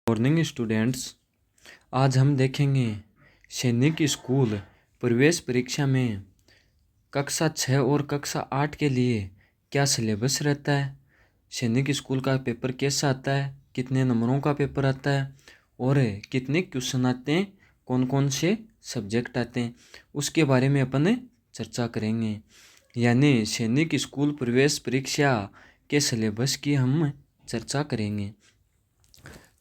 Morning students. आज हम देखेंगे सैनिक स्कूल प्रवेश परीक्षा में कक्षा 6 और कक्षा 8 के लिए क्या सिलेबस रहता है, सैनिक स्कूल का पेपर कैसा आता है, कितने नंबरों का पेपर आता है और कितने क्वेश्चन आते हैं, कौन कौन से सब्जेक्ट आते हैं, उसके बारे में अपन चर्चा करेंगे। यानी सैनिक स्कूल प्रवेश परीक्षा के सिलेबस की हम चर्चा करेंगे।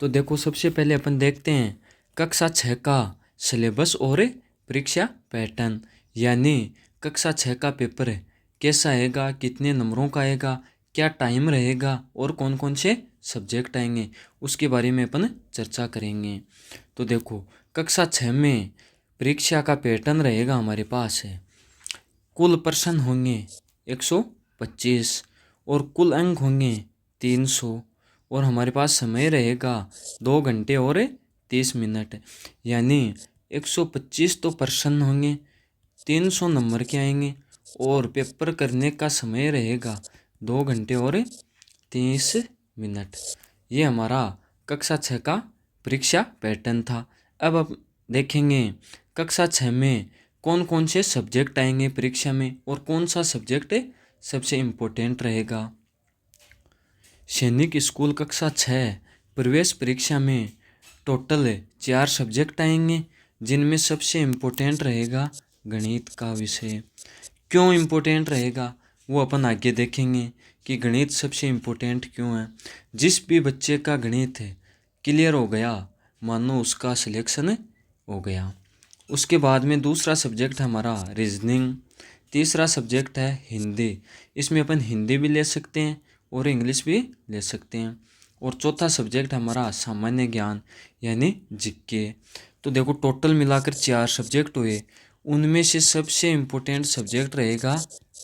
तो देखो, सबसे पहले अपन देखते हैं कक्षा 6 का सिलेबस और परीक्षा पैटर्न। यानी कक्षा 6 का पेपर कैसा आएगा, कितने नंबरों का आएगा, क्या टाइम रहेगा और कौन कौन से सब्जेक्ट आएंगे, उसके बारे में अपन चर्चा करेंगे। तो देखो, कक्षा 6 में परीक्षा का पैटर्न रहेगा हमारे पास है। कुल प्रश्न होंगे 125 और कुल अंक होंगे 300 और हमारे पास समय रहेगा 2 घंटे और 30 मिनट। यानी 125 तो प्रश्न होंगे, 300 नंबर के आएंगे और पेपर करने का समय रहेगा 2 घंटे और 30 मिनट। ये हमारा कक्षा 6 का परीक्षा पैटर्न था। अब देखेंगे कक्षा 6 में कौन कौन से सब्जेक्ट आएंगे परीक्षा में और कौन सा सब्जेक्ट सबसे इम्पोर्टेंट रहेगा। सैनिक स्कूल कक्षा 6 प्रवेश परीक्षा में टोटल 4 सब्जेक्ट आएंगे, जिनमें सबसे इम्पोर्टेंट रहेगा गणित का विषय। क्यों इम्पोर्टेंट रहेगा वो अपन आगे देखेंगे कि गणित सबसे इम्पोर्टेंट क्यों है। जिस भी बच्चे का गणित क्लियर हो गया, मानो उसका सिलेक्शन हो गया। उसके बाद में दूसरा सब्जेक्ट हमारा रीजनिंग, तीसरा सब्जेक्ट है हिंदी। इसमें अपन हिंदी भी ले सकते हैं और इंग्लिश भी ले सकते हैं। और चौथा सब्जेक्ट हमारा सामान्य ज्ञान यानी जीके। तो देखो, टोटल मिलाकर 4 सब्जेक्ट हुए, उनमें से सबसे इम्पोर्टेंट सब्जेक्ट रहेगा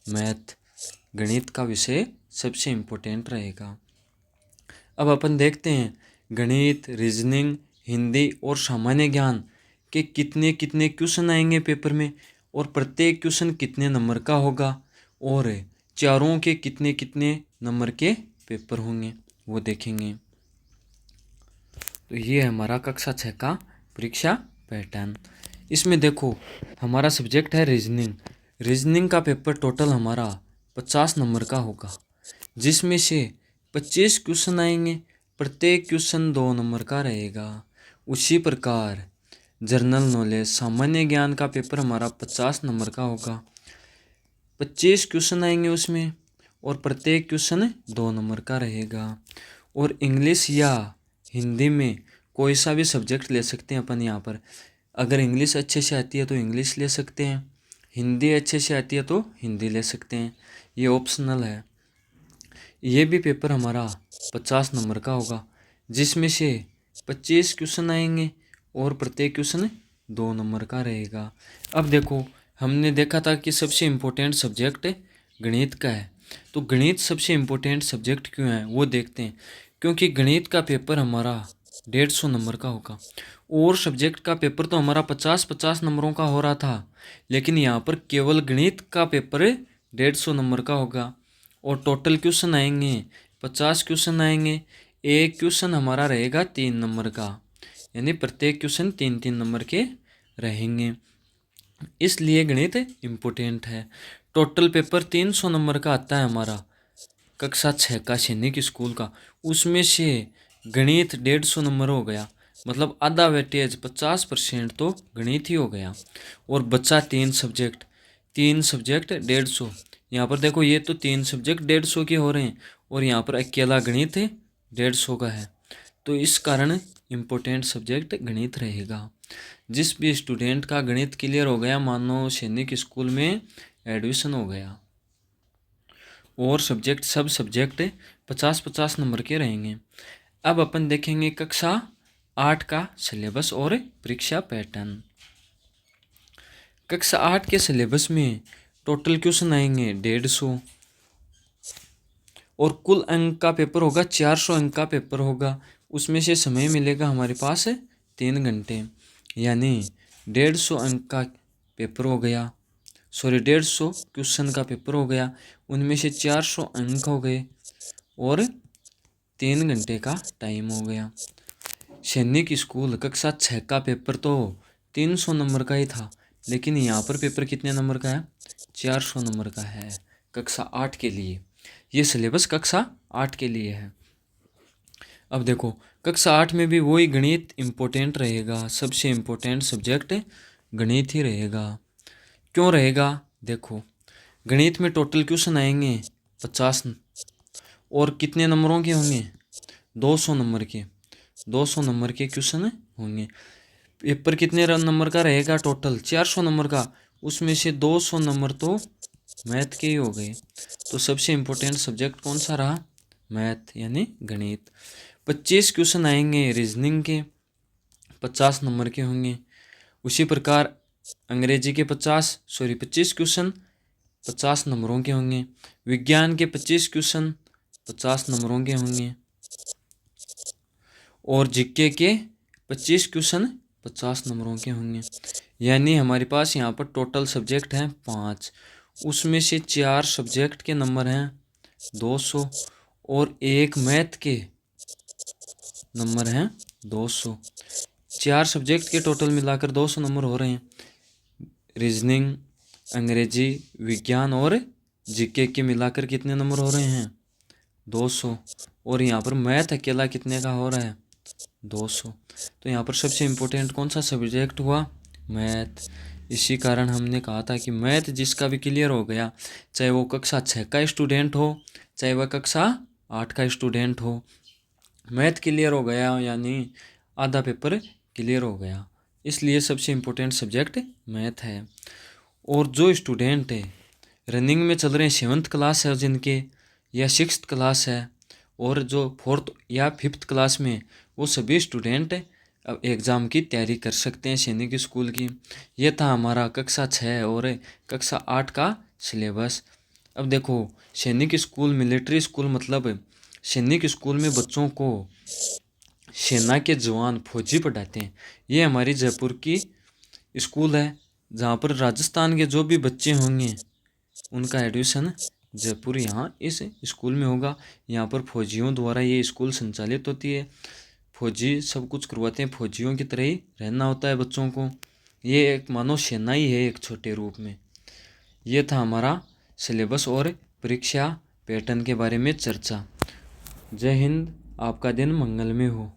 मैथ, गणित का विषय सबसे इम्पोर्टेंट रहेगा। अब अपन देखते हैं गणित, रीजनिंग, हिंदी और सामान्य ज्ञान के कितने कितने क्वेश्चन आएंगे पेपर में और प्रत्येक क्वेश्चन कितने नंबर का होगा और चारों के कितने कितने नंबर के पेपर होंगे वो देखेंगे। तो ये हमारा कक्षा 6 का परीक्षा पैटर्न। इसमें देखो, हमारा सब्जेक्ट है रीजनिंग। रीजनिंग का पेपर टोटल हमारा 50 नंबर का होगा, जिसमें से 25 क्वेश्चन आएंगे, प्रत्येक क्वेश्चन 2 नंबर का रहेगा। उसी प्रकार जनरल नॉलेज सामान्य ज्ञान का पेपर हमारा 50 नंबर का होगा, 25 क्वेश्चन आएंगे उसमें और प्रत्येक क्वेश्चन 2 नंबर का रहेगा। और इंग्लिश या हिंदी में कोई सा भी सब्जेक्ट ले सकते हैं अपन यहाँ पर। अगर इंग्लिश अच्छे से आती है तो इंग्लिश ले सकते हैं, हिंदी अच्छे से आती है तो हिंदी ले सकते हैं, ये ऑप्शनल है। ये भी पेपर हमारा 50 नंबर का होगा, जिसमें से 25 क्वेश्चन आएंगे और प्रत्येक क्वेश्चन 2 नंबर का रहेगा। अब देखो, हमने देखा था कि सबसे इम्पोर्टेंट सब्जेक्ट गणित का है। तो गणित सबसे इम्पोर्टेंट सब्जेक्ट क्यों है वो देखते हैं। क्योंकि गणित का पेपर हमारा 150 नंबर का होगा और सब्जेक्ट का पेपर तो हमारा 50-50 नंबरों का हो रहा था, लेकिन यहाँ पर केवल गणित का पेपर 150 नंबर का होगा और टोटल क्वेश्चन आएंगे 50 क्वेश्चन आएंगे। एक क्वेश्चन हमारा रहेगा 3 नंबर का, यानी प्रत्येक क्वेश्चन 3-3 नंबर के रहेंगे। इसलिए गणित इम्पोर्टेंट है। टोटल पेपर 300 नंबर का आता है हमारा कक्षा 6 का सैनिक स्कूल का, उसमें से गणित 150 नंबर हो गया, मतलब आधा वेटेज 50% तो गणित ही हो गया और बचा 3 सब्जेक्ट। 3 सब्जेक्ट 150। यहाँ पर देखो, ये तो 3 सब्जेक्ट 150 के हो रहे हैं और यहाँ पर अकेला गणित 150 का है। तो इस कारण इम्पोर्टेंट सब्जेक्ट गणित रहेगा। जिस भी स्टूडेंट का गणित क्लियर हो गया, मानो सैनिक स्कूल में एडमिशन हो गया। और सब्जेक्ट सब सब्जेक्ट 50-50 नंबर के रहेंगे। अब अपन देखेंगे कक्षा 8 का सिलेबस और परीक्षा पैटर्न। कक्षा 8 के सिलेबस में टोटल क्वेश्चन आएंगे 150 और कुल अंक का पेपर होगा 400 अंक का पेपर होगा। उसमें से समय मिलेगा हमारे पास 3 घंटे, यानी 150 अंक का पेपर हो गया, 150 क्वेश्चन का पेपर हो गया, उनमें से 400 अंक हो गए और 3 घंटे का टाइम हो गया। सैनिक स्कूल कक्षा 6 का पेपर तो 300 नंबर का ही था, लेकिन यहाँ पर पेपर कितने नंबर का है? 400 नंबर का है कक्षा 8 के लिए। ये सिलेबस कक्षा 8 के लिए है। अब देखो कक्षा 8 में भी वही गणित इम्पोर्टेंट रहेगा, सबसे इम्पोर्टेंट सब्जेक्ट गणित ही रहेगा। क्यों रहेगा? देखो गणित में टोटल क्वेश्चन आएंगे 50 और कितने नंबरों के होंगे? 200 नंबर के। 200 नंबर के क्वेश्चन होंगे। पेपर कितने नंबर का रहेगा? टोटल 400 नंबर का। उसमें से 200 नंबर तो मैथ के ही हो गए। तो सबसे इम्पोर्टेंट सब्जेक्ट कौन सा रहा? मैथ यानी गणित। 25 क्वेश्चन आएंगे रीजनिंग के, 50 नंबर के होंगे। उसी प्रकार अंग्रेजी के 25 क्वेश्चन 50 नंबरों के होंगे। विज्ञान के 25 क्वेश्चन 50 नंबरों के होंगे। और जीके के 25 क्वेश्चन 50 नंबरों के होंगे। यानी हमारे पास यहाँ पर टोटल सब्जेक्ट हैं 5, उसमें से 4 सब्जेक्ट के नंबर हैं 200 और एक मैथ के नंबर हैं 200। 4 सब्जेक्ट के टोटल मिलाकर 200 नंबर हो रहे हैं। रीजनिंग, अंग्रेजी, विज्ञान और जीके के मिलाकर कितने नंबर हो रहे हैं? 200। और यहाँ पर मैथ अकेला कितने का हो रहा है? 200। तो यहाँ पर सबसे इम्पोर्टेंट कौन सा सब्जेक्ट हुआ? मैथ। इसी कारण हमने कहा था कि मैथ जिसका भी क्लियर हो गया, चाहे वो कक्षा 6 का स्टूडेंट हो, चाहे वह कक्षा 8 का स्टूडेंट हो, मैथ क्लियर हो गया यानी आधा पेपर क्लियर हो गया। इसलिए सबसे इम्पोर्टेंट सब्जेक्ट मैथ है। और जो स्टूडेंट है रनिंग में चल रहे हैं, 7th क्लास है जिनके, या 6th क्लास है, और जो 4th या 5th क्लास में, वो सभी स्टूडेंट अब एग्ज़ाम की तैयारी कर सकते हैं सैनिक स्कूल की। ये था हमारा कक्षा 6 और कक्षा 8 का सिलेबस। अब देखो सैनिक स्कूल मिलिट्री स्कूल मतलब सैनिक स्कूल में बच्चों को सेना के जवान फौजी पढ़ाते हैं। ये हमारी जयपुर की स्कूल है, जहाँ पर राजस्थान के जो भी बच्चे होंगे उनका एडमिशन जयपुर यहाँ इस स्कूल में होगा। यहाँ पर फौजियों द्वारा ये स्कूल संचालित होती है। फौजी सब कुछ करवाते हैं, फौजियों की तरह ही रहना होता है बच्चों को। ये एक मानो सेना ही है एक छोटे रूप में। ये था हमारा सिलेबस और परीक्षा पैटर्न के बारे में चर्चा। जय हिंद, आपका दिन मंगलमय हो।